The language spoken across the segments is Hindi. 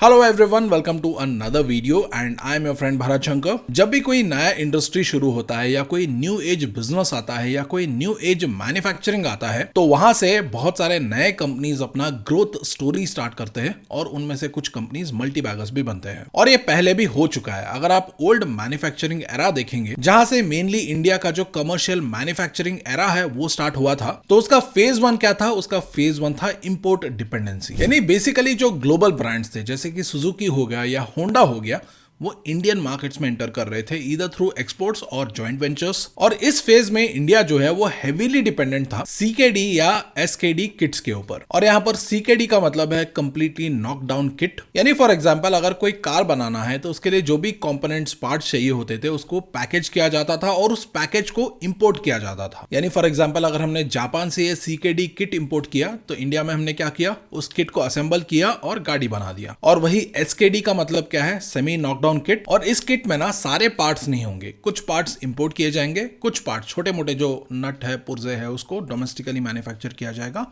Hello everyone, welcome to another video and I am your friend Bharat Shankar. जब भी कोई नया इंडस्ट्री शुरू होता है या कोई न्यू एज बिजनेस आता है या कोई न्यू एज मैन्युफैक्चरिंग आता है तो वहां से बहुत सारे नए कंपनीज अपना ग्रोथ स्टोरी स्टार्ट करते हैं और उनमें से कुछ कंपनीज मल्टीबैगर्स भी बनते हैं और ये पहले भी हो चुका है। अगर आप ओल्ड मैन्युफैक्चरिंग एरा देखेंगे जहां से मेनली इंडिया का जो कमर्शियल मैन्युफैक्चरिंग एरा है वो स्टार्ट हुआ था, तो उसका फेज 1 क्या था? उसका फेज 1 था इंपोर्ट डिपेंडेंसी। यानी बेसिकली जो ग्लोबल ब्रांड्स थे जैसे कि सुजुकी हो गया या होंडा हो गया, वो इंडियन मार्केट्स में एंटर कर रहे थे ईदर थ्रू एक्सपोर्ट्स और जॉइंट वेंचर्स। और इस फेज में इंडिया जो है वो हेवीली डिपेंडेंट था सीकेडी या एसकेडी किट्स के ऊपर। और यहां पर सीकेडी का मतलब है कंप्लीटली नॉकडाउन किट। यानी फॉर एग्जांपल अगर कोई कार बनाना है तो उसके लिए जो भी कंपोनेंट्स पार्ट्स चाहिए होते थे उसको पैकेज किया जाता था और उस पैकेज को इंपोर्ट किया जाता था। यानी फॉर एग्जांपल अगर हमने जापान से ये सीकेडी किट इंपोर्ट किया तो इंडिया में हमने क्या किया, उस किट को असेंबल किया और गाड़ी बना दिया। और वही एसकेडी का मतलब क्या है, सेमी नॉकडाउन किट। और इस किट में ना सारे पार्ट्स नहीं होंगे, कुछ पार्ट्स इंपोर्ट किए जाएंगे, कुछ पार्ट्स छोटे मोटे जो नट है पुर्जे है उसको डोमेस्टिकली मैन्युफैक्चर किया जाएगा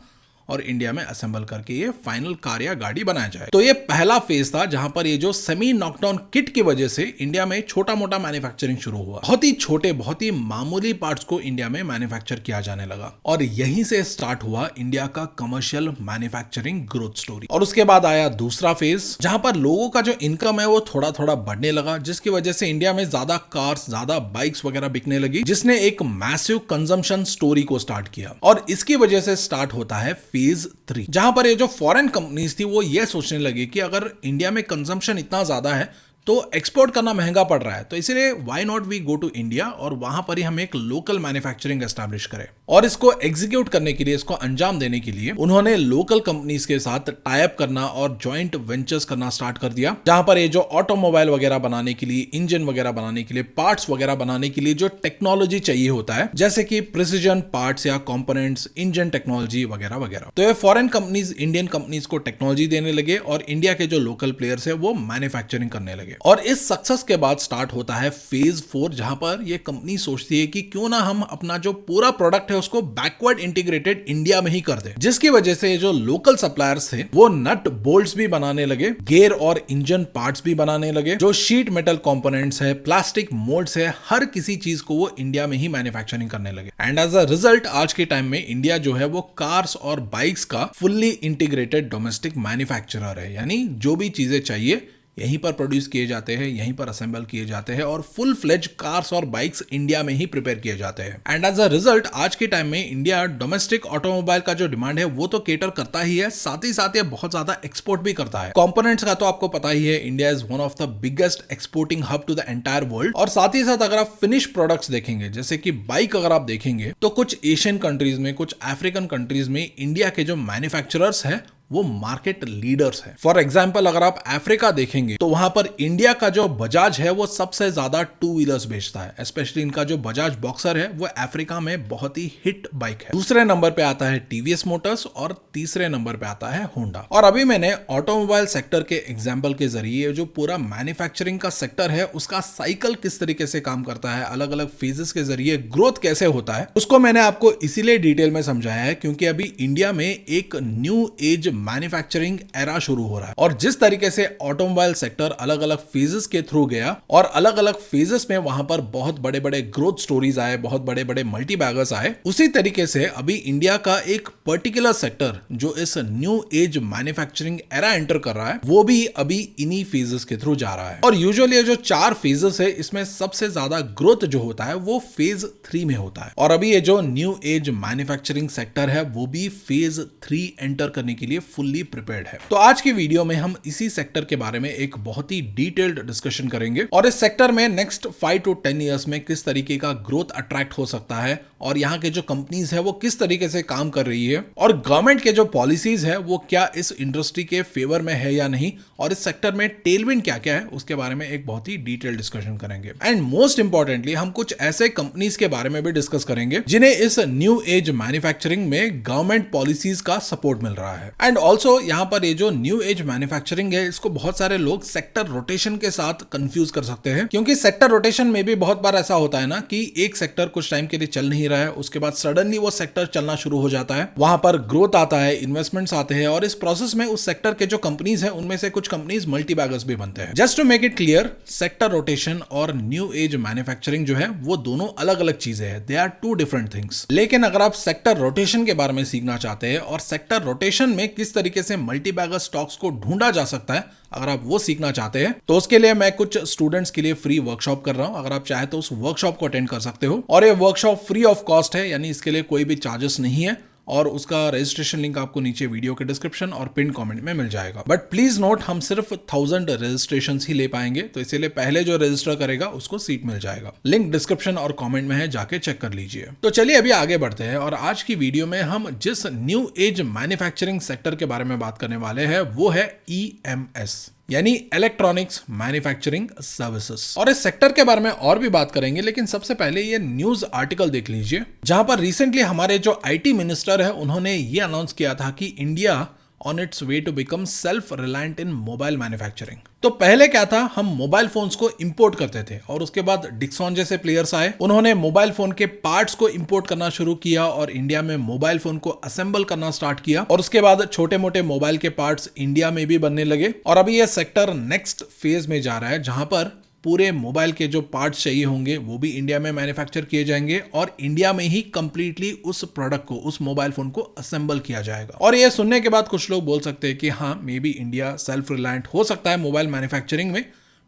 और इंडिया में असेंबल करके ये फाइनल कार या गाड़ी बनाया जाए। तो ये पहला फेज था जहां पर ये जो सेमी नॉकडाउन किट की वजह से इंडिया में छोटा मोटा मैन्युफैक्चरिंग शुरू हुआ। बहुत ही छोटे बहुत ही मामूली पार्ट्स को इंडिया में मैन्युफैक्चर किया जाने लगा और यहीं से स्टार्ट हुआ इंडिया का कमर्शियल मैन्युफैक्चरिंग ग्रोथ स्टोरी। और उसके बाद आया दूसरा फेज जहां पर लोगों का जो इनकम है वो थोड़ा थोड़ा बढ़ने लगा, जिसकी वजह से इंडिया में ज्यादा कार्स ज्यादा बाइक्स वगैरह बिकने लगी, जिसने एक मैसिव कंजम्पशन स्टोरी को स्टार्ट किया। और इसकी वजह से स्टार्ट होता है फेज 3 जहां पर ये जो फॉरेन कंपनीज थी वो ये सोचने लगी कि अगर इंडिया में कंजम्पशन इतना ज्यादा है तो एक्सपोर्ट करना महंगा पड़ रहा है, तो इसलिए why not we go to India और वहां पर ही हम एक लोकल मैन्युफैक्चरिंग एस्टैब्लिश करें। और इसको एग्जीक्यूट करने के लिए, इसको अंजाम देने के लिए उन्होंने लोकल कंपनीज के साथ टाई अप करना और जॉइंट वेंचर्स करना स्टार्ट कर दिया, जहां पर ये जो ऑटोमोबाइल वगैरह बनाने के लिए, इंजन वगैरह बनाने के लिए, पार्ट्स वगैरह बनाने के लिए जो टेक्नोलॉजी चाहिए होता है जैसे कि प्रिसीजन पार्ट्स या कंपोनेंट्स, इंजन टेक्नोलॉजी वगैरह वगैरह, तो ये फॉरेन कंपनीज इंडियन कंपनीज को टेक्नोलॉजी देने लगे और इंडिया के जो लोकल प्लेयर्स है वो मैन्युफैक्चरिंग करने लगे। और इस सक्सेस के बाद स्टार्ट होता है फेज 4 जहां पर ये कंपनी सोचती है कि क्यों ना हम अपना जो पूरा प्रोडक्ट है उसको बैकवर्ड इंटीग्रेटेड इंडिया में ही कर दें, जिसकी वजह से जो लोकल सप्लायर्स थे वो नट बोल्ट्स भी बनाने लगे, गियर और इंजन पार्ट्स भी बनाने लगे, जो शीट मेटल कंपोनेंट्स है, प्लास्टिक मोल्ड्स है, हर किसी चीज को वो इंडिया में ही मैन्युफैक्चरिंग करने लगे। एंड एज अ रिजल्ट आज के टाइम में इंडिया जो है वो कार्स और बाइक्स का फुल्ली इंटीग्रेटेड डोमेस्टिक मैन्युफैक्चरर है। यानी जो भी चीजें चाहिए यहीं पर प्रोड्यूस किए जाते हैं, यहीं पर असेंबल किए जाते हैं और फुल फ्लेज कार्स और बाइक्स इंडिया में ही प्रिपेयर किए जाते हैं। एंड एज अ रिजल्ट आज के टाइम में इंडिया डोमेस्टिक ऑटोमोबाइल का जो डिमांड है वो तो केटर करता ही है, साथ ही साथ ये बहुत ज्यादा एक्सपोर्ट भी करता है। कंपोनेंट्स का तो आपको पता ही है, India is one of the biggest exporting hub to the entire world. और साथ ही साथ अगर आप फिनिश प्रोडक्ट्स देखेंगे जैसे कि बाइक अगर आप देखेंगे तो कुछ एशियन कंट्रीज में, कुछ अफ्रीकन कंट्रीज में इंडिया के जो मैन्युफैक्चरर्स है वो मार्केट लीडर्स है। फॉर एग्जाम्पल अगर आप अफ्रीका देखेंगे तो वहां पर इंडिया का जो बजाज है वो सबसे ज्यादा टू व्हीलर्स बेचता है। स्पेशली इनका जो बजाज बॉक्सर है वो अफ्रीका में बहुत ही हिट बाइक है। दूसरे नंबर पे आता है टीवीएस मोटर्स और तीसरे नंबर पे आता है होंडा। और अभी मैंने ऑटोमोबाइल सेक्टर के एग्जाम्पल के जरिए जो पूरा मैन्युफैक्चरिंग का सेक्टर है उसका साइकिल किस तरीके से काम करता है, अलग अलग फेजेस के जरिए ग्रोथ कैसे होता है, उसको मैंने आपको इसीलिए डिटेल में समझाया है क्योंकि अभी इंडिया में एक न्यू एज मैन्युफैक्चरिंग एरा शुरू हो रहा है। और जिस तरीके से ऑटोमोबाइल सेक्टर अलग अलग फेजेस के थ्रू गया और अलग अलग फेजेस में वहां पर बहुत बड़े बड़े ग्रोथ स्टोरीज आए, बहुत बड़े बड़े मल्टीबैगर्स आए, उसी तरीके से अभी इंडिया का एक पर्टिकुलर सेक्टर जो इस new age manufacturing era enter कर रहा है वो भी अभी इन्हीं फेजेस के थ्रू जा रहा है। और यूजुअली जो 4 फेजेस है इसमें सबसे ज्यादा ग्रोथ जो होता है वो फेज 3 में होता है। और अभी ये जो न्यू एज मैन्युफैक्चरिंग सेक्टर है वो भी फेज 3 एंटर करने के लिए फुल्ली प्रिपेयर्ड है। तो आज की वीडियो में हम इसी सेक्टर के बारे में एक बहुत ही डिटेल्ड डिस्कशन करेंगे और इस सेक्टर में नेक्स्ट 5 to 10 इयर्स में किस तरीके का ग्रोथ अट्रैक्ट हो सकता है और यहाँ के जो कंपनीज है वो किस तरीके से काम कर रही है और गवर्नमेंट के जो पॉलिसीज है वो क्या इस इंडस्ट्री के फेवर में है या नहीं, और इस सेक्टर में टेलविंड क्या क्या है उसके बारे में एक बहुत ही डिटेल्ड डिस्कशन करेंगे। एंड मोस्ट इंपॉर्टेंटली हम कुछ ऐसे कंपनीज के बारे में भी डिस्कस करेंगे जिन्हें इस न्यू एज मैन्युफैक्चरिंग में गवर्नमेंट पॉलिसीज का सपोर्ट मिल रहा है। एंड ऑल्सो यहाँ पर ये जो न्यू एज मैन्युफैक्चरिंग है, इसको बहुत सारे लोग सेक्टर रोटेशन के साथ कंफ्यूज कर सकते हैं, क्योंकि सेक्टर रोटेशन में भी बहुत बार ऐसा होता है ना कि एक सेक्टर कुछ टाइम के लिए चल नहीं रहा है, उसके बाद सडनली वो सेक्टर चलना शुरू हो जाता है, वहां पर ग्रोथ आता है, इन्वेस्टमेंट्स आते हैं, और इस प्रोसेस में उस सेक्टर के जो कंपनीज है उनमें से कुछ कंपनीज मल्टीबैगर्स भी बनते हैं। Just to make it clear, sector rotation और न्यू एज मैन्युफैक्चरिंग जो है वो दोनों अलग अलग चीजें हैं, they are two different things. लेकिन अगर आप सेक्टर रोटेशन के बारे में सीखना चाहते हैं और सेक्टर रोटेशन में किस तरीके से मल्टीबैगर स्टॉक्स को ढूंढा जा सकता है, अगर आप वो सीखना चाहते हैं तो उसके लिए मैं कुछ स्टूडेंट्स के लिए फ्री वर्कशॉप कर रहा हूं। अगर आप चाहे तो उस वर्कशॉप को अटेंड कर सकते हो, और ये वर्कशॉप फ्री ऑफ कॉस्ट है, यानी इसके लिए कोई भी चार्जेस नहीं है, और उसका रजिस्ट्रेशन लिंक आपको नीचे वीडियो के डिस्क्रिप्शन और पिन कमेंट में मिल जाएगा। बट प्लीज नोट, हम सिर्फ 1000 रजिस्ट्रेशन ही ले पाएंगे, तो इसीलिए पहले जो रजिस्टर करेगा उसको सीट मिल जाएगा। लिंक डिस्क्रिप्शन और कमेंट में है, जाके चेक कर लीजिए। तो चलिए अभी आगे बढ़ते हैं, और आज की वीडियो में हम जिस न्यू एज मैन्युफैक्चरिंग सेक्टर के बारे में बात करने वाले हैं वो है EMS, यानी इलेक्ट्रॉनिक्स मैन्युफैक्चरिंग सर्विसेज। और इस सेक्टर के बारे में और भी बात करेंगे, लेकिन सबसे पहले ये न्यूज आर्टिकल देख लीजिए, जहां पर रिसेंटली हमारे जो IT मिनिस्टर है उन्होंने ये अनाउंस किया था कि India on its way to become self reliant in mobile manufacturing. तो पहले क्या था, हम मोबाइल फोन्स को इंपोर्ट करते थे, और उसके बाद डिक्सॉन जैसे प्लेयर्स आए, उन्होंने मोबाइल फोन के पार्ट्स को इंपोर्ट करना शुरू किया और इंडिया में मोबाइल फोन को असेंबल करना स्टार्ट किया, और उसके बाद छोटे मोटे मोबाइल के पार्ट्स इंडिया में भी बनने लगे। और अभी यह सेक्टर नेक्स्ट फेज में जा रहा है, जहां पर पूरे मोबाइल के जो पार्ट्स चाहिए होंगे वो भी इंडिया में मैन्युफैक्चर किए जाएंगे, और इंडिया में ही कंप्लीटली उस प्रोडक्ट को, उस मोबाइल फोन को असेंबल किया जाएगा। और ये सुनने के बाद कुछ लोग बोल सकते हैं कि हाँ, may be India self reliant हो सकता है मोबाइल मैन्युफैक्चरिंग में,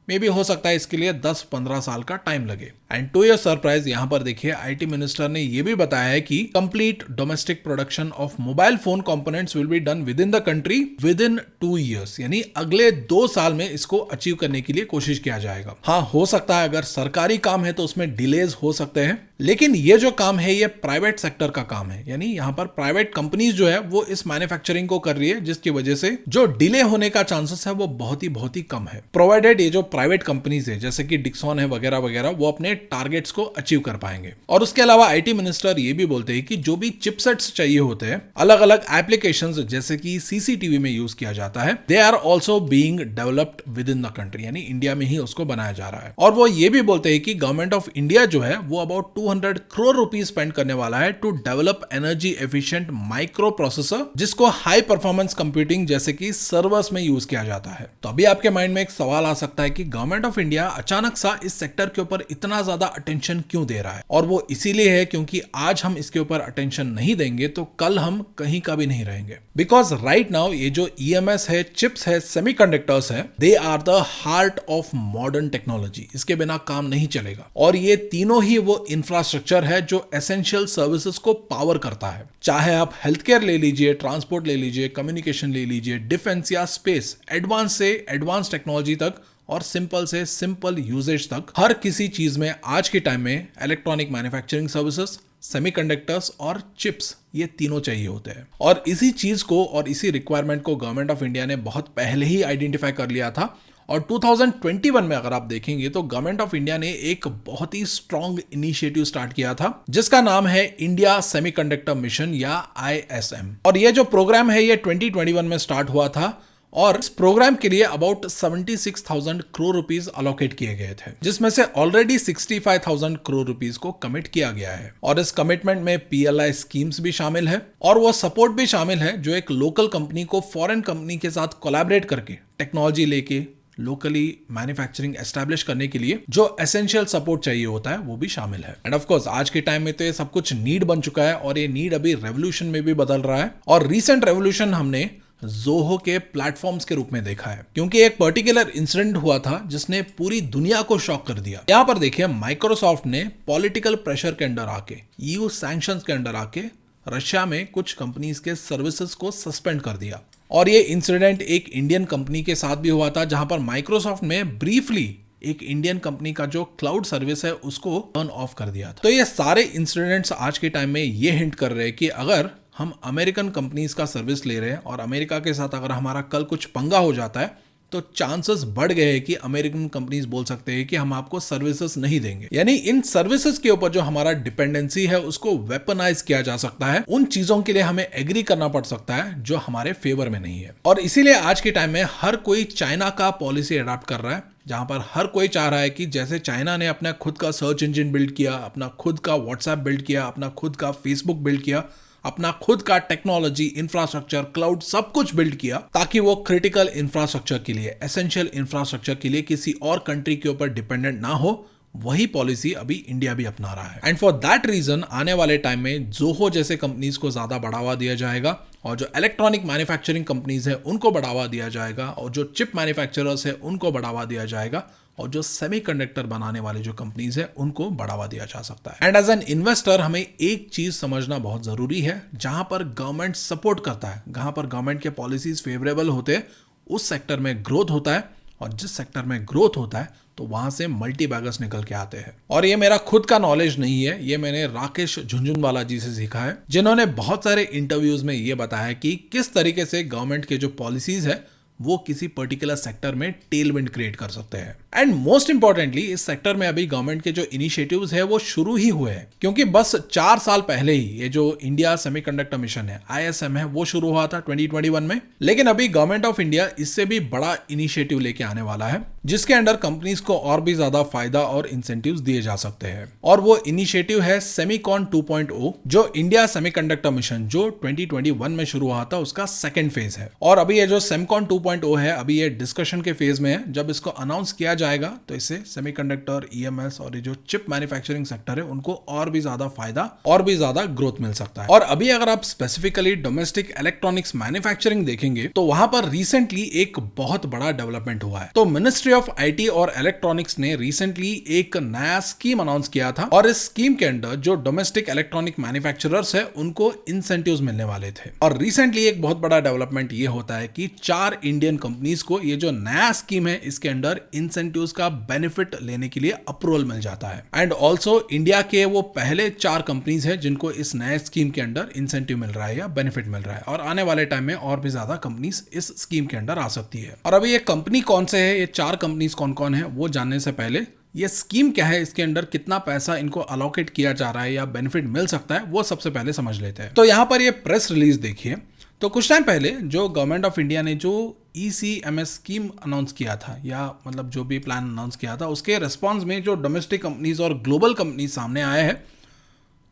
मे बी हो सकता है इसके लिए 10-15 साल का टाइम लगे। एंड टू योर सरप्राइज, यहां पर देखिए IT मिनिस्टर ने यह भी बताया है कि complete domestic production of mobile phone components will be done with in the country with in 2 years, यानी अगले 2 साल में इसको अचीव करने के लिए कोशिश किया जाएगा। हाँ, हो सकता है अगर सरकारी काम है तो उसमें डिलेज हो सकते हैं, लेकिन ये जो काम है ये प्राइवेट सेक्टर का काम है, यानी यहाँ पर प्राइवेट कंपनीज जो है वो इस मैन्युफैक्चरिंग को कर रही है, जिसकी वजह से जो डिले होने का चांसेस है वो बहुत ही कम है, प्रोवाइडेड ये जो प्राइवेट कंपनीज है जैसे कि डिक्सॉन है वगैरह वगैरह, वो अपने टारगेट्स को अचीव कर पाएंगे। और उसके अलावा IT मिनिस्टर ये भी बोलते हैं कि जो भी चिपसेट्स चाहिए होते हैं अलग अलग एप्लीकेशंस जैसे कि CCTV में यूज किया जाता है, they are also being developed within the country, यानी इंडिया में ही उसको बनाया जा रहा है। और वो ये भी बोलते हैं कि गवर्नमेंट ऑफ इंडिया जो है वो अबाउट 200 करोड़ रुपीस स्पेंड करने वाला है to develop energy efficient microprocessor, जिसको हाई परफॉर्मेंस कंप्यूटिंग जैसे कि सर्वर्स में यूज किया जाता है। तो अभी आपके माइंड में एक सवाल आ सकता है कि गवर्नमेंट ऑफ इंडिया अचानक सा इस सेक्टर के ऊपर इतना ज्यादा अटेंशन क्यों दे रहा है, और वो इसीलिए है क्योंकि आज हम इसके ऊपर अटेंशन नहीं देंगे तो कल हम कहीं का भी नहीं रहेंगे। बिकॉज राइट नाउ ये जो EMS है, चिप्स है, सेमीकंडक्टर्स है, they are the heart of modern technology, इसके बिना काम नहीं चलेगा। और ये तीनों ही वो इंफ्रास्ट्रक्चर है जो एसेंशियल सर्विसेज को पावर करता है, चाहे आप हेल्थ केयर ले लीजिए, ट्रांसपोर्ट ले लीजिए, कम्युनिकेशन ले लीजिए, डिफेंस या स्पेस, एडवांस से एडवांस टेक्नोलॉजी तक और सिंपल से सिंपल यूजेज तक, हर किसी चीज में आज के टाइम में इलेक्ट्रॉनिक मैन्युफैक्चरिंग सर्विसेज, सेमीकंडक्टर्स और चिप्स, ये तीनों चाहिए होते हैं। और इसी चीज को और इसी रिक्वायरमेंट को गवर्नमेंट ऑफ इंडिया ने बहुत पहले ही आइडेंटिफाई कर लिया था, और 2021 में अगर आप देखेंगे तो गवर्नमेंट ऑफ इंडिया ने एक बहुत ही स्ट्रॉन्ग इनिशिएटिव स्टार्ट किया था जिसका नाम है इंडिया सेमीकंडक्टर मिशन या ISM। और ये जो प्रोग्राम है ये 2021 में स्टार्ट हुआ था, और इस प्रोग्राम के लिए अबाउट 76,000 करोड़ रुपीस अलोकेट किए गए थे, जिसमें से ऑलरेडी 65,000 करोड़ रुपीस को कमिट किया गया है। और इस कमिटमेंट में PLI स्कीम्स भी शामिल है, और वो सपोर्ट भी शामिल है जो एक लोकल कंपनी को फॉरेन कंपनी के साथ कोलैबोरेट करके टेक्नोलॉजी लेके लोकली मैन्युफैक्चरिंग एस्टैब्लिश करने के लिए जो एसेंशियल सपोर्ट चाहिए होता है वो भी शामिल है। एंड ऑफ कोर्स आज के टाइम में तो ये सब कुछ नीड बन चुका है, और ये नीड अभी रेवोल्यूशन में भी बदल रहा है। और रीसेंट रेवोल्यूशन हमने जोहो के प्लेटफॉर्म्स के रूप में देखा है, क्योंकि एक पर्टिकुलर इंसिडेंट हुआ था जिसने पूरी दुनिया को शॉक कर दिया। यहां पर देखिए, माइक्रोसॉफ्ट ने पॉलिटिकल प्रेशर के अंडर आके, EU सैंक्शंस के अंडर आके रशिया में कुछ कंपनीज के सर्विसेज को सस्पेंड कर दिया। और ये इंसिडेंट एक इंडियन कंपनी के साथ भी हुआ था, जहां पर माइक्रोसॉफ्ट ने ब्रीफली एक इंडियन कंपनी का जो क्लाउड सर्विस है उसको टर्न ऑफ कर दिया था। तो ये सारे इंसिडेंट्स आज के टाइम में ये हिंट कर रहे हैं कि अगर हम अमेरिकन कंपनीज का सर्विस ले रहे हैं और अमेरिका के साथ अगर हमारा कल कुछ पंगा हो जाता है तो चांसेस बढ़ गए हैं कि अमेरिकन कंपनीज बोल सकते हैं कि हम आपको सर्विसेज नहीं देंगे। यानी इन सर्विसेज के ऊपर जो हमारा डिपेंडेंसी है उसको वेपनाइज किया जा सकता है। उन चीजों के लिए हमें एग्री करना पड़ सकता है जो हमारे फेवर में नहीं है। और इसीलिए आज के टाइम में हर कोई चाइना का पॉलिसी अडॉप्ट कर रहा है, जहां पर हर कोई चाह रहा है कि जैसे चाइना ने अपना खुद का सर्च इंजन बिल्ड किया, अपना खुद का व्हाट्सएप बिल्ड किया, अपना खुद का फेसबुक बिल्ड किया, अपना खुद का टेक्नोलॉजी, इंफ्रास्ट्रक्चर, क्लाउड सब कुछ बिल्ड किया, ताकि वो क्रिटिकल इंफ्रास्ट्रक्चर के लिए, एसेंशियल इंफ्रास्ट्रक्चर के लिए किसी और कंट्री के ऊपर डिपेंडेंट ना हो, वही पॉलिसी अभी इंडिया भी अपना रहा है। एंड फॉर दैट रीजन आने वाले टाइम में जोहो जैसे कंपनीज को ज्यादा बढ़ावा दिया जाएगा, और जो इलेक्ट्रॉनिक मैन्युफैक्चरिंग कंपनीज है उनको बढ़ावा दिया जाएगा, और जो चिप मैन्युफैक्चरर्स है उनको बढ़ावा दिया जाएगा, और जो सेमीकंडक्टर बनाने वाली जो कंपनीज है उनको बढ़ावा दिया जा सकता है। एंड एज एन इन्वेस्टर हमें एक चीज समझना बहुत जरूरी है, जहां पर गवर्नमेंट सपोर्ट करता है, जहां पर गवर्नमेंट के पॉलिसीज फेवरेबल होते हैं, उस सेक्टर में ग्रोथ होता है, और जिस सेक्टर में ग्रोथ होता है तो वहां से मल्टी बैगर्स निकल के आते हैं। और ये मेरा खुद का नॉलेज नहीं है, ये मैंने राकेश झुंझुनवाला जी से सीखा है, जिन्होंने बहुत सारे इंटरव्यूज में ये बताया कि किस तरीके से गवर्नमेंट के जो पॉलिसीज है वो किसी पर्टिकुलर सेक्टर में टेलविंड क्रिएट कर सकते हैं। एंड मोस्ट इंपॉर्टेंटली इस सेक्टर में अभी गवर्नमेंट के जो इनिशिएटिव्स है वो शुरू ही हुए हैं, क्योंकि बस 4 साल पहले ही ये जो इंडिया सेमीकंडक्टर मिशन है, ISM है, वो शुरू हुआ था 2021 में। लेकिन अभी गवर्नमेंट ऑफ इंडिया इससे भी बड़ा इनिशिएटिव लेके आने वाला है, जिसके अंडर कंपनीज को और भी ज्यादा फायदा और इंसेंटिव्स दिए जा सकते हैं। और वो इनिशिएटिव है सेमीकॉन 2.0, जो इंडिया सेमीकंडक्टर मिशन जो 2021 में शुरू हुआ था उसका सेकेंड फेज है। और अभी ये जो सेमकॉन 2.0 है अभी ये डिस्कशन के फेज में है। जब इसको अनाउंस किया जाएगा तो इससे सेमीकंडक्टर, EMS और ये जो चिप मैन्युफैक्चरिंग सेक्टर है उनको और भी ज्यादा फायदा और भी ज्यादा ग्रोथ मिल सकता है। और अभी अगर आप स्पेसिफिकली डोमेस्टिक इलेक्ट्रॉनिक्स मैन्युफैक्चरिंग देखेंगे तो वहां पर रिसेंटली एक बहुत बड़ा डेवलपमेंट हुआ है। तो मिनिस्ट्री ऑफ IT और इलेक्ट्रॉनिक्स ने रिसेंटली एक नया स्कीम अनाउंस किया था, और इस स्कीम के अंडर जो डोमेस्टिक इलेक्ट्रॉनिक मैन्युफैक्चरर्स है उनको इंसेंटिव्स मिलने वाले थे। और रिसेंटली एक बहुत बड़ा डेवलपमेंट ये होता है कि 4 इंडियन कंपनीज को ये जो नया स्कीम है इसके अंडर इंसेंटिव्स का बेनिफिट लेने के लिए अप्रूवल मिल जाता है। एंड ऑल्सो इंडिया के वो पहले 4 कंपनीज है जिनको इस नए स्कीम के अंडर इंसेंटिव मिल रहा है या बेनिफिट मिल रहा है, और आने वाले टाइम में और भी ज्यादा कंपनीज इस स्कीम के अंडर आ सकती है। और अभी ये कंपनी कौन से है, ये 4 कंपनीज कौन कौन है, वो जानने से पहले ये स्कीम क्या है, इसके अंडर कितना पैसा इनको अलोकेट किया जा रहा है या बेनिफिट मिल सकता है, वो सबसे पहले समझ लेते हैं। तो यहाँ पर ये प्रेस रिलीज देखिए। तो कुछ टाइम पहले जो गवर्नमेंट ऑफ इंडिया ने जो ECMS स्कीम अनाउंस किया था, या मतलब जो भी प्लान अनाउंस किया था, उसके रिस्पॉन्स में जो डोमेस्टिक कंपनीज और ग्लोबल कंपनीज सामने आए हैं,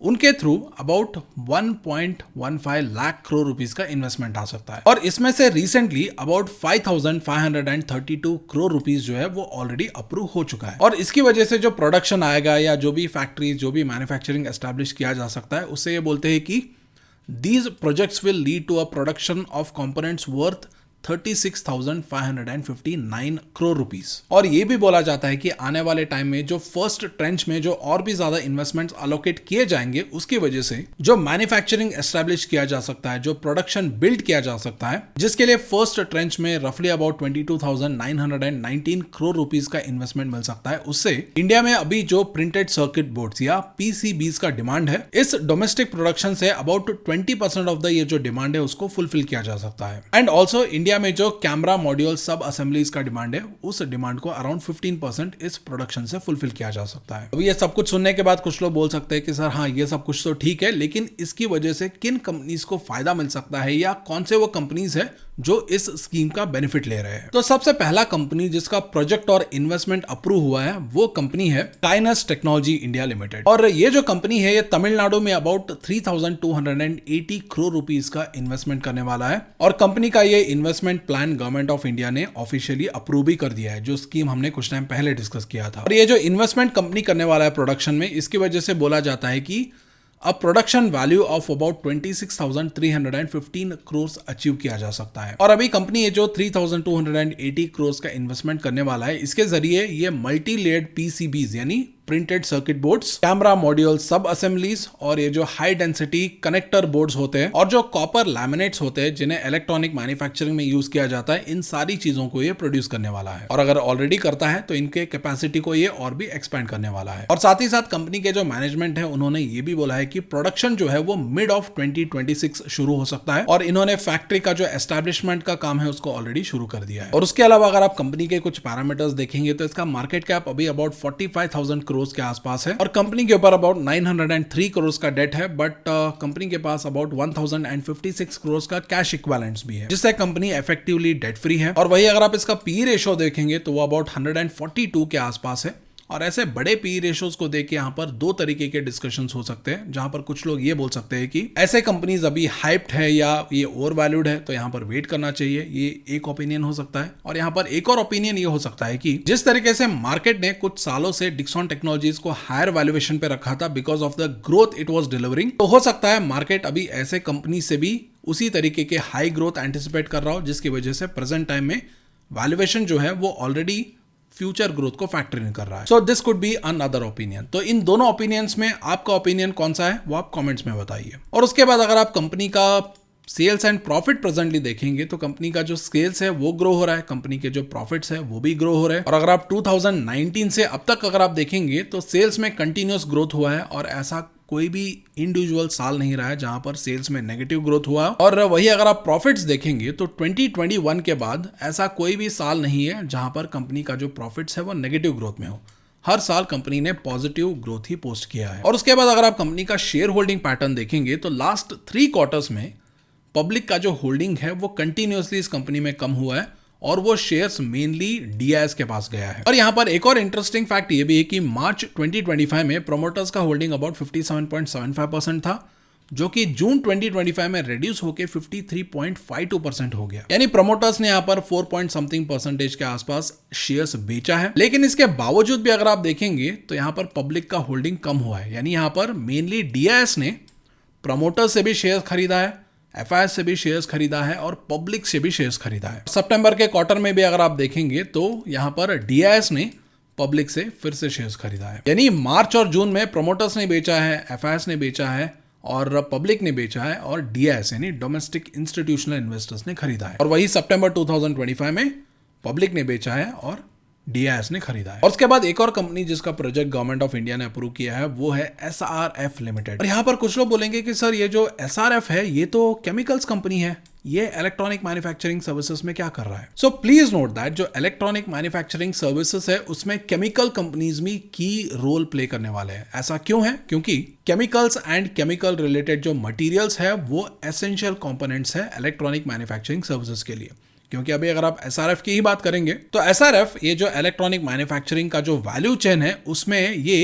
उनके through about 1.15 lakh crore rupees का इन्वेस्टमेंट आ सकता है। और इसमें से रिसेंटली अबाउट 5,532 करोड़ रुपीस जो है वो ऑलरेडी अप्रूव हो चुका है। और इसकी वजह से जो प्रोडक्शन आएगा या जो भी फैक्ट्री, जो भी मैन्युफैक्चरिंग एस्टैब्लिश किया जा सकता है, उससे ये बोलते हैं कि these projects will lead to a production of components worth 36,559 crore rupees. और ये भी बोला जाता है कि आने वाले टाइम में जो फर्स्ट ट्रेंच में जो और भी ज्यादा इन्वेस्टमेंट्स अलोकेट किए जाएंगे, उसकी वजह से जो मैन्युफैक्चरिंग एस्टैब्लिश किया जा सकता है, जो प्रोडक्शन बिल्ड किया जा सकता है, जिसके लिए फर्स्ट ट्रेंच में रफली अबाउट 22,919 करोड़ रुपीस का इन्वेस्टमेंट मिल सकता है। उससे इंडिया में अभी जो प्रिंटेड सर्किट बोर्ड्स या PCBs का डिमांड है, इस domestic production say about 20% of the ये जो डिमांड है उसको फुलफिल किया जा सकता है। एंड ऑल्सो इंडिया में जो कैमरा मॉड्यूल सब असेंबलीज का डिमांड है, उस डिमांड को अराउंड 15% इस प्रोडक्शन से फुलफिल किया जा सकता है। अभी ये सब कुछ सुनने के बाद कुछ लोग बोल सकते हैं कि सर हाँ, ये सब कुछ तो ठीक है, लेकिन इसकी वजह से किन कंपनीज को फायदा मिल सकता है या कौन से वो कंपनीज है जो इस स्कीम का बेनिफिट ले रहे हैं। तो सबसे पहला कंपनी जिसका प्रोजेक्ट और इन्वेस्टमेंट अप्रूव हुआ है वो कंपनी है काइनस टेक्नोलॉजी इंडिया लिमिटेड। और ये जो कंपनी है ये तमिलनाडु में अबाउट 3,280 करोड़ रुपीस का इन्वेस्टमेंट करने वाला है। और कंपनी का ये investment plan government of India ने ऑफिशियली अप्रूव भी कर दिया है, जो स्कीम हमने कुछ टाइम पहले डिस्कस किया था। और ये जो इन्वेस्टमेंट कंपनी करने वाला है प्रोडक्शन में, इसकी वजह से बोला जाता है कि अब production value of about 26,315 crore achieve किया जा सकता है। और अभी कंपनी ये जो 3,280 करोड़ का इन्वेस्टमेंट करने वाला है, इसके जरिए ये मल्टी लेयर्ड PCBs यानी printed circuit boards, camera module सब असेंबलीज और ये जो हाई डेंसिटी कनेक्टर बोर्ड्स होते हैं और जो कॉपर लैमिनेट्स होते हैं जिन्हें इलेक्ट्रॉनिक मैन्युफैक्चरिंग में यूज किया जाता है, इन सारी चीजों को ये प्रोड्यूस करने वाला है। और अगर ऑलरेडी करता है तो इनके कैपेसिटी को ये और भी एक्सपेंड करने वाला है। और साथ ही साथ कंपनी के जो मैनेजमेंट है उन्होंने ये भी बोला है कि प्रोडक्शन जो है वो मिड ऑफ 2026 शुरू हो सकता है और इन्होंने फैक्ट्री का जो एस्टैब्लिशमेंट का काम है उसको ऑलरेडी शुरू कर दिया है। और उसके अलावा अगर आप कंपनी के कुछ पैरामीटर्स देखेंगे तो इसका मार्केट कैप अभी अबाउट 45,000 करोड़ के आसपास है और कंपनी के ऊपर अबाउट 903 करोड़ का डेट है, बट कंपनी के पास अबाउट 1056 करोड़ का कैश इक्विवेलेंट्स भी है, जिससे कंपनी इफेक्टिवली डेट फ्री है। और वही अगर आप इसका पी रेशो देखेंगे तो वो अबाउट 142 के आसपास है। और ऐसे बड़े पी रेशोज को देख के यहाँ पर दो तरीके के डिस्कशंस हो सकते हैं, जहां पर कुछ लोग ये बोल सकते हैं कि ऐसे कंपनीज अभी हाइप्ड है या ये ओवर वैल्यूड है तो यहाँ पर वेट करना चाहिए, ये एक ओपिनियन हो सकता है। और यहाँ पर एक और ओपिनियन ये हो सकता है कि जिस तरीके से मार्केट ने कुछ सालों से डिक्सॉन टेक्नोलॉजीज को हायर वैल्यूएशन पे रखा था because of the growth it was delivering, तो हो सकता है मार्केट अभी ऐसे कंपनी से भी उसी तरीके के हाई ग्रोथ एंटिसिपेट कर रहा हो, जिसकी वजह से प्रेजेंट टाइम में वैल्यूएशन जो है वो ऑलरेडी फ्यूचर ग्रोथ को फैक्टर इन कर रहा है। So this could be another opinion. तो इन दोनों ओपिनियंस में आपका ओपिनियन कौन सा है वो आप कमेंट्स में बताइए। और उसके बाद अगर आप कंपनी का सेल्स एंड प्रॉफिट प्रेजेंटली देखेंगे तो कंपनी का जो सेल्स है वो ग्रो हो रहा है, कंपनी के जो प्रॉफिट्स है वो भी ग्रो हो रहे हैं। और अगर आप 2019 से अब तक अगर आप देखेंगे तो सेल्स में कंटिन्यूअस ग्रोथ हुआ है और ऐसा कोई भी इंडिविजुअल साल नहीं रहा है जहां पर सेल्स में नेगेटिव ग्रोथ हुआ। और वही अगर आप प्रॉफिट्स देखेंगे तो 2021 के बाद ऐसा कोई भी साल नहीं है जहां पर कंपनी का जो प्रॉफिट्स है वो नेगेटिव ग्रोथ में हो। हर साल कंपनी ने पॉजिटिव ग्रोथ ही पोस्ट किया है। और उसके बाद अगर आप कंपनी का शेयर होल्डिंग पैटर्न देखेंगे तो लास्ट 3 क्वार्टर्स में पब्लिक का जो होल्डिंग है वो कंटिन्यूअसली इस कंपनी में कम हुआ है और वो शेयर्स मेनली डीआईएस के पास गया है। और यहाँ पर एक और इंटरेस्टिंग फैक्ट ये भी है कि मार्च 2025 में प्रोमोटर्स का होल्डिंग अबाउट 57.75% था, जो कि जून 2025 में रिड्यूस होकर 53.52% हो गया। यानी प्रोमोटर्स ने यहाँ पर 4% के आसपास शेयर्स बेचा है। लेकिन इसके बावजूद भी अगर आप देखेंगे तो यहाँ पर पब्लिक का होल्डिंग कम हुआ है। यानी यहाँ पर मेनली डीआईएस ने प्रोमोटर्स से भी शेयर्स खरीदा है, एफआईएस से भी शेयर्स खरीदा है और पब्लिक से भी शेयर्स खरीदा है। सितंबर के क्वार्टर में भी अगर आप देखेंगे तो यहां पर डीआईएस ने पब्लिक से फिर से शेयर्स खरीदा है। यानी मार्च और जून में प्रोमोटर्स ने बेचा है, एफआईएस ने बेचा है और पब्लिक ने बेचा है और डीआईएस यानी डोमेस्टिक इंस्टीट्यूशनल इन्वेस्टर्स ने खरीदा है। और वही सितंबर 2025 में पब्लिक ने बेचा है और डीआईएस ने खरीदा है। और उसके बाद एक और कंपनी जिसका प्रोजेक्ट गवर्नमेंट ऑफ इंडिया ने अप्रूव किया है वो है एसआरएफ लिमिटेड। और यहाँ पर कुछ लोग बोलेंगे कि सर ये जो एसआरएफ है ये तो केमिकल्स कंपनी है, ये इलेक्ट्रॉनिक मैन्युफैक्चरिंग सर्विसेज में क्या कर रहा है? सो प्लीज नोट दैट जो इलेक्ट्रॉनिक मैन्युफैक्चरिंग सर्विसेज है उसमें केमिकल कंपनीज भी की रोल प्ले करने वाले हैं। ऐसा क्यों है? क्योंकि केमिकल्स एंड केमिकल रिलेटेड जो मटीरियल्स है वो एसेंशियल कंपोनेंट्स है इलेक्ट्रॉनिक मैन्युफैक्चरिंग सर्विसेज के लिए। क्योंकि अभी अगर आप एसआरएफ की ही बात करेंगे तो एसआरएफ ये जो इलेक्ट्रॉनिक मैन्युफैक्चरिंग का जो वैल्यू चेन है उसमें ये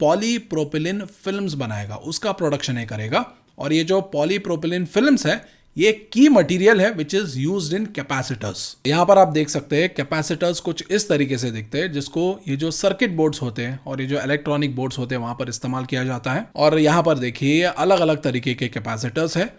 पॉलीप्रोपिलीन फिल्म्स बनाएगा, उसका प्रोडक्शन ये करेगा। और ये जो पॉलीप्रोपिलीन फिल्म्स है ये की मटेरियल है which is used in capacitors. यहां पर आप देख सकते हैं कैपेसिटर्स कुछ इस तरीके से दिखते हैं, जिसको ये जो सर्किट बोर्ड्स होते हैं और ये जो इलेक्ट्रॉनिक बोर्ड्स होते हैं वहां पर इस्तेमाल किया जाता है। और यहां पर देखिए ये अलग अलग तरीके के कैपेसिटर्स है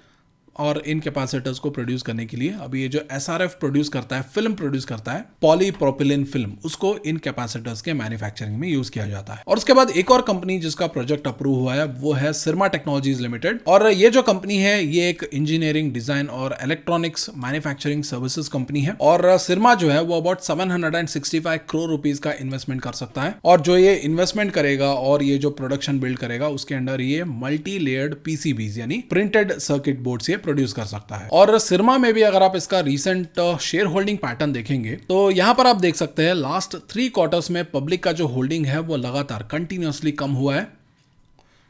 और इन कैपेसिटर्स को प्रोड्यूस करने के लिए अभी ये जो एसआरएफ प्रोड्यूस करता है, फिल्म प्रोड्यूस करता है पॉलीप्रोपिलीन फिल्म, उसको इन कैपेसिटर्स के मैन्युफैक्चरिंग में यूज किया जाता है। और उसके बाद एक और कंपनी जिसका प्रोजेक्ट अप्रूव हुआ है वो है सिरमा टेक्नोलॉजीज लिमिटेड। और ये जो कंपनी है ये एक इंजीनियरिंग, डिजाइन और इलेक्ट्रॉनिक्स मैन्युफैक्चरिंग सर्विसेज कंपनी है। और सिरमा जो है वो अबाउट 765 करोड़ रुपीज का इन्वेस्टमेंट कर सकता है। और जो ये इन्वेस्टमेंट करेगा और ये जो प्रोडक्शन बिल्ड करेगा उसके अंडर ये मल्टी लेयर्ड पीसीबीज यानी प्रिंटेड सर्किट बोर्ड से प्रोड्यूस कर सकता है। और सिरमा में भी अगर आप इसका रीसेंट शेयर होल्डिंग पैटर्न देखेंगे तो यहां पर आप देख सकते हैं लास्ट 3 क्वार्टर्स में पब्लिक का जो होल्डिंग है वो लगातार कंटिन्यूअसली कम हुआ है,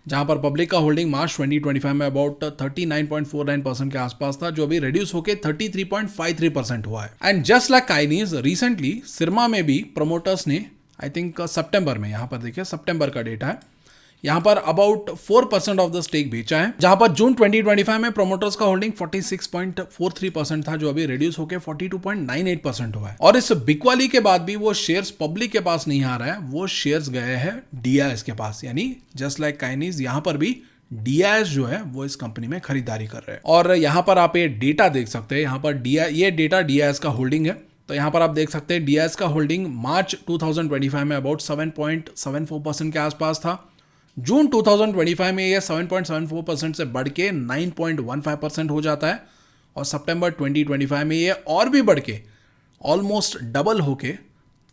जहां पर पब्लिक का होल्डिंग मार्च 2025 में अबाउट 39.49% के आसपास था, जो अभी रिड्यूस होकर 33.53% हुआ है। एंड जस्ट लाइक काइनीज रिसेंटली सिरमा में भी प्रमोटर्स ने आई थिंक सितंबर में, यहां पर देखिए सितंबर का डेटा है, यहां पर अबाउट 4% ऑफ द स्टेक बेचा है, जहां पर जून 2025 में प्रोमोटर्स का होल्डिंग 46.43% था, जो अभी रिड्यूस होकर 42.98% हुआ है। और इस बिकवाली के बाद भी वो शेयर्स पब्लिक के पास नहीं आ रहा है, वो शेयर्स गए हैं डीआईएस के पास। यानी जस्ट लाइक काइनीज यहां पर भी डीआईएस जो है वो इस कंपनी में खरीदारी कर रहे हैं। और यहां पर आप ये डेटा देख सकते हैं, यहां पर ये डेटा डीआईएस का होल्डिंग है तो यहाँ पर आप देख सकते हैं डीआईएस का होल्डिंग मार्च 2025 में अबाउट 7.74% के आसपास था। जून 2025 में ये 7.74% से बढ़ के 9.15% हो जाता है और सितंबर 2025 में ये और भी बढ़ के ऑलमोस्ट डबल होके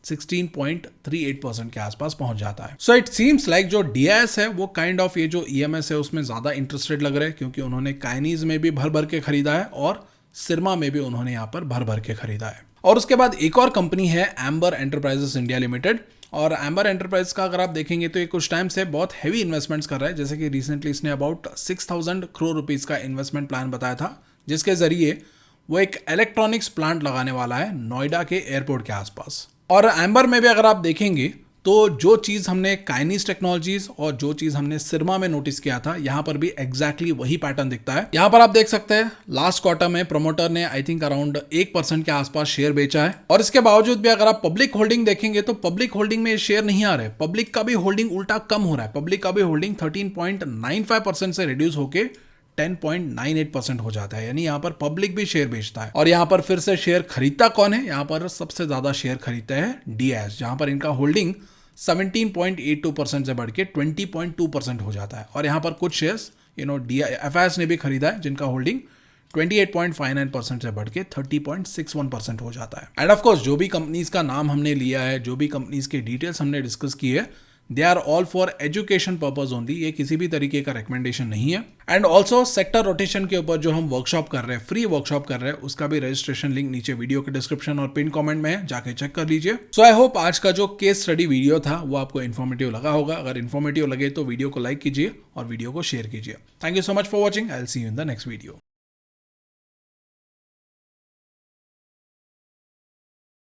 16.38% के आसपास पहुंच जाता है। सो इट सीम्स लाइक जो डीआईएस है वो काइंड ऑफ ये जो ईएमएस है उसमें ज़्यादा इंटरेस्टेड लग रहा है, क्योंकि उन्होंने काइनीज में भी भर भर के खरीदा है और सिरमा में भी उन्होंने यहाँ पर भर भर के खरीदा है। और उसके बाद एक और कंपनी है एम्बर एंटरप्राइजेस इंडिया लिमिटेड। और एम्बर एंटरप्राइज का अगर आप देखेंगे तो ये कुछ टाइम से बहुत हैवी इन्वेस्टमेंट्स कर रहा है। जैसे कि रिसेंटली इसने अबाउट 6,000 करोड़ रुपीज़ का इन्वेस्टमेंट प्लान बताया था, जिसके जरिए वो एक इलेक्ट्रॉनिक्स प्लांट लगाने वाला है नोएडा के एयरपोर्ट के आसपास। और एम्बर में भी अगर आप देखेंगे तो जो चीज़ हमने काइनीज टेक्नोलॉजीज और जो चीज़ हमने सिरमा में नोटिस किया था, यहाँ पर भी एग्जैक्टली वही पैटर्न दिखता है। यहाँ पर आप देख सकते हैं लास्ट क्वार्टर में प्रमोटर ने आई थिंक अराउंड 1% के आसपास शेयर बेचा है। और इसके बावजूद भी अगर आप पब्लिक होल्डिंग देखेंगे तो पब्लिक होल्डिंग में शेयर नहीं आ रहे, पब्लिक का भी होल्डिंग उल्टा कम हो रहा है। पब्लिक का भी होल्डिंग 13.95% से रिड्यूस होके 10.98% हो जाता है, यानी यहाँ पर पब्लिक भी शेयर बेचता है। और यहाँ पर फिर से शेयर खरीदता कौन है? यहाँ पर सबसे ज्यादा शेयर खरीदता है डीआईएस, जहां पर इनका होल्डिंग 17.82% से बढ़ के 20.2% हो जाता है। और यहाँ पर कुछ शेयर्स एफआईएस ने भी खरीदा है, जिनका होल्डिंग 28.59% से बढ़ के 30.61% हो जाता है। एंड ऑफ कोर्स जो भी कंपनीज का नाम हमने लिया है, जो भी कंपनीज के डिटेल्स हमने डिस्कस की है, they are all for education purpose only. ये किसी भी तरीके का रिकमेंडेशन नहीं है। एंड ऑल्सो सेक्टर रोटेशन के ऊपर जो हम वर्कशॉप कर रहे हैं, फ्री वर्कशॉप कर रहे हैं, उसका भी रजिस्ट्रेशन लिंक नीचे वीडियो के डिस्क्रिप्शन और पिन कमेंट में है, जाके चेक कर लीजिए। सो आई होप आज का जो केस स्टडी वीडियो था वो आपको इन्फॉर्मेटिव लगा होगा। अगर इन्फॉर्मेटिव लगे तो वीडियो को लाइक कीजिए और वीडियो को शेयर कीजिए। Thank you so much for watching. I will see you in the next video.